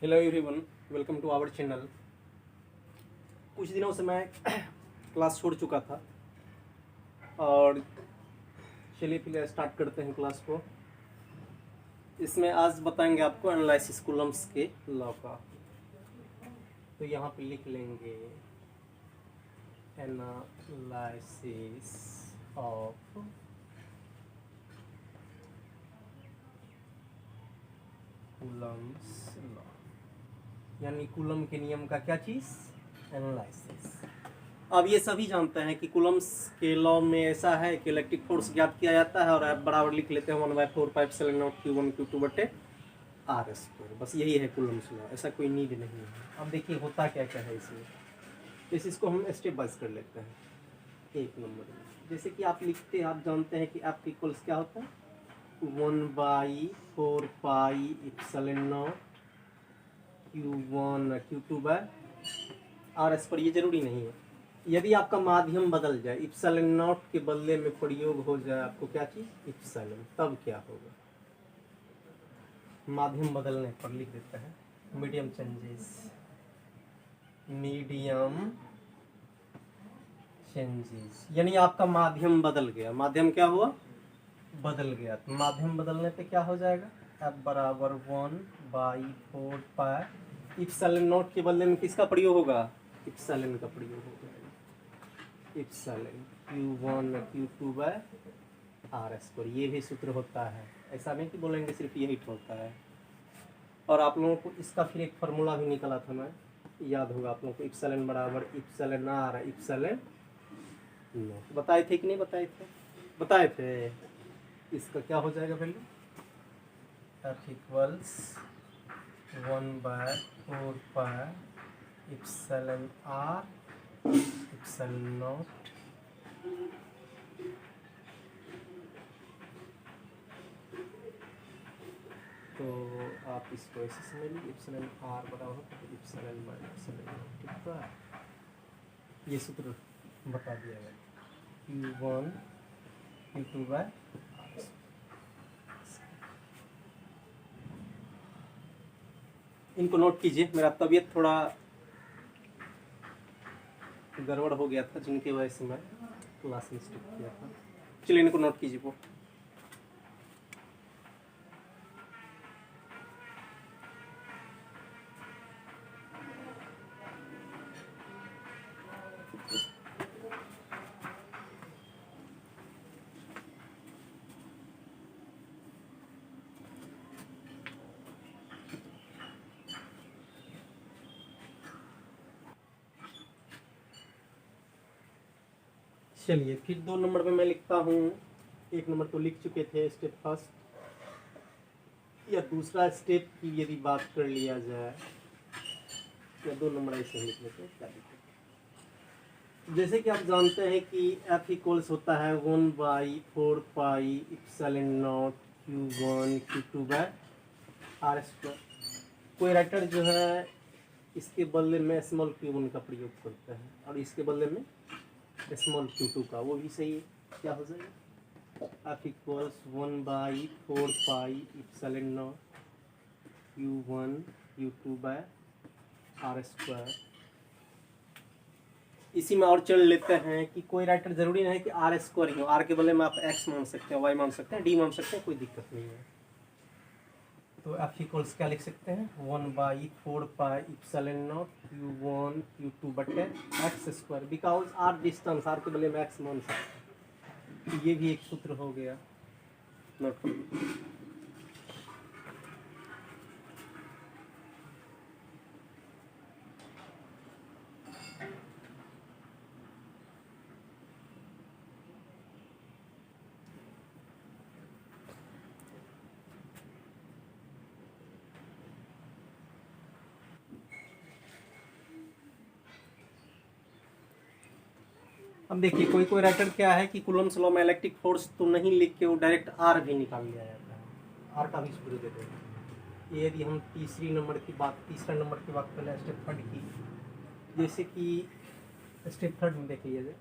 Hello everyone, welcome to our channel. कुछ दिनों से मैं क्लास छोड़ चुका था और चलिए फिर स्टार्ट करते हैं क्लास को। इसमें आज बताएंगे आपको एनालिसिस कूलम्स के लॉ का। तो यहाँ पे लिख लेंगे एनालिसिस ऑफ कूलम्स लॉ, यानी कूलम के नियम का क्या चीज़, एनालिसिस। अब ये सभी जानते हैं कि कूलम्स के लॉ में ऐसा है कि इलेक्ट्रिक फोर्स ज्ञात किया जाता है और आप बराबर लिख लेते हैं 1/4πε0 Q1 Q2 बटे R स्क्वायर। बस यही है कूलम्स लॉ, ऐसा कोई नीड नहीं है। अब देखिए होता क्या क्या है इसमें, इसको हम स्टेप बाय कर लेते हैं। एक नंबर में जैसे कि आप लिखते हैं, आप जानते हैं कि आपके इक्वल्स क्या होता है 1/4πε0 Q1 Q2 बाय R पर। ये जरूरी नहीं है। यदि आपका माध्यम बदल जाए, इप्सिलॉन नॉट के बदले में प्रयोग हो जाए आपको क्या चीज, इप्सिलॉन, तब क्या होगा। माध्यम बदलने पर लिख देता है मीडियम चेंजेस, मीडियम चेंजेस, यानी आपका माध्यम बदल गया। माध्यम क्या हुआ, बदल गया। तो माध्यम बदलने पे क्या हो जाएगा, F बराबर 1/4π इप्सिलॉन नॉट के बदले में किसका प्रयोग होगा, इप्सिलॉन का प्रयोग होगा। Epsilon Q1 Q2 by R square, ये भी सूत्र होता है। ऐसा नहीं कि बोलेंगे सिर्फ यही होता है। और आप लोगों को इसका फिर एक फार्मूला भी निकाला था मैं, याद होगा आप लोगों को, इप्सिलॉन बराबर इप्सिलॉन R इप्सिलॉन नॉट। बताए थे कि नहीं बताए थे, बताए थे। इसका क्या हो जाएगा value, F equals 1/4π epsilon R epsilon naught तो आप इसको ऐसे समझ लीजिए, इप्सिलॉन R बराबर इप्सिलॉन माइनस इप्सिलॉन नॉट। ठीक है, ये सूत्र बता दिया गया Q1 Q2 बाय R। इनको नोट कीजिए, मेरा तबीयत थोड़ा गड़बड़ हो गया था जिनकी वजह से मैं क्लास में स्किप किया था। चलिए इनको नोट कीजिए वो। चलिए फिर 2 नंबर पे मैं लिखता हूँ। 1 नंबर तो लिख चुके थे, स्टेप फर्स्ट या दूसरा स्टेप की यदि बात कर लिया जाए, या 2 नंबर ऐसे ही लिख लेते हैं। क्या लिखते हैं, जैसे कि आप जानते हैं कि F इक्वल्स होता है 1/4π epsilon naught Q1 Q2 by R square. कोई राइटर जो है इसके बदले में स्मॉल Q1 का प्रयोग करता है और इसके बदले में स्मॉल Q2 का, वो भी सही है। क्या हो जाएगा, F equals 1/4π epsilon naught Q1 Q2 by R square. इसी में और चल लेते हैं कि कोई राइटर जरूरी नहीं है कि R स्क्वायर ही हो, R के बदले में आप X मान सकते हैं, Y मान सकते हैं, D मान सकते हैं, कोई दिक्कत नहीं है। तो F इक्वल्स क्या लिख सकते हैं 1/4π इप्सिलॉन नॉट Q1 Q2 बटे X square, because R distance, R के बदले में X मान सकते हैं। तो ये भी एक सूत्र हो गया, नोट करिए। अब देखिए कोई कोई राइटर क्या है कि कूलम्स लॉ में इलेक्ट्रिक फोर्स तो नहीं लिख के वो डायरेक्ट R भी निकाल लिया जाता है, R का भी सूत्र देते हैं। यदि हम तीसरा नंबर की बात पहले स्टेप थर्ड की, जैसे कि स्टेप थर्ड में देख लीजिए,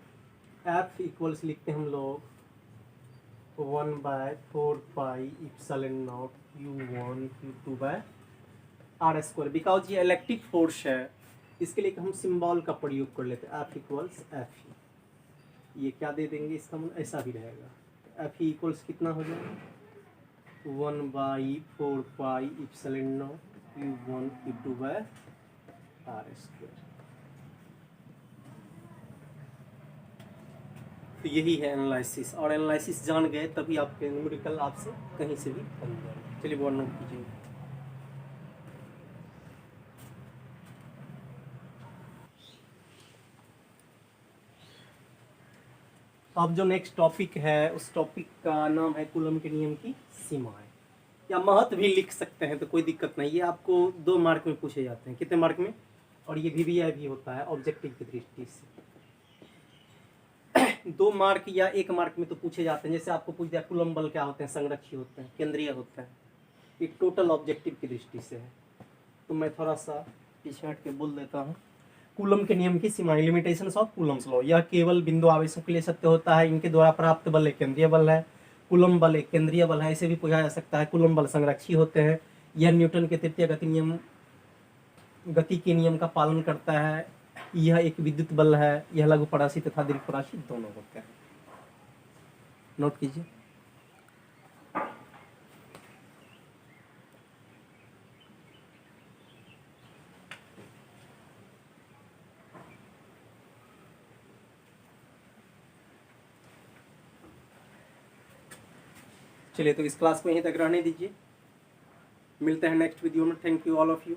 F इक्वल्स लिखते हैं हम लोग 1/4π epsilon naught Q1 Q2 by R square, because ये इलेक्ट्रिक फोर्स है, इसके लिए हम सिंबल का प्रयोग कर लेते हैं, एफ इक्वल्स एफ ई। ये क्या दे देंगे, इसका मतलब ऐसा भी रहेगा, एफ ई इक्वल्स कितना हो जाएगा 1/4 epsilon naught Q1 Q2 by R square. तो यही है एनालिसिस, और एनालिसिस जान गए तभी आपके न्यूमेरिकल आपसे कहीं से भी बन जाएगा। चलिए वो नोट कीजिए। अब जो नेक्स्ट टॉपिक है उस टॉपिक का नाम है कूलम के नियम की सीमाएं, या महत्व भी लिख सकते हैं, तो कोई दिक्कत नहीं। ये आपको 2 मार्क में पूछे जाते हैं, कितने मार्क में, और ये VBI भी होता है ऑब्जेक्टिव की दृष्टि से। 2 मार्क या 1 मार्क में तो पूछे जाते हैं। जैसे आपको पूछ दिया कूलम बल क्या होते हैं, संरक्षी होते हैं, केंद्रीय होता है, ये टोटल ऑब्जेक्टिव की दृष्टि से है। तो मैं थोड़ा सा पीछे हट के बोल देता हूँ। कूलम के नियम की सीमाएं, लिमिटेशंस ऑफ कूलम्स लॉ, यह केवल बिंदु आवेशों के लिए सत्य होता है। इनके द्वारा प्राप्त बल एक केंद्रीय बल है, कूलम बल एक केंद्रीय बल है। इसे भी पूछा जा सकता है कूलम बल संरक्षी होते हैं। यह न्यूटन के तृतीय गति के नियम का पालन करता है। यह एक विद्युत बल है। यह लघु परासी तथा दीर्घ परासी दोनों होते हैं। नोट कीजिए। चलिए तो इस क्लास को यहीं तक रहने दीजिए, मिलते हैं नेक्स्ट वीडियो में। Thank you all of you.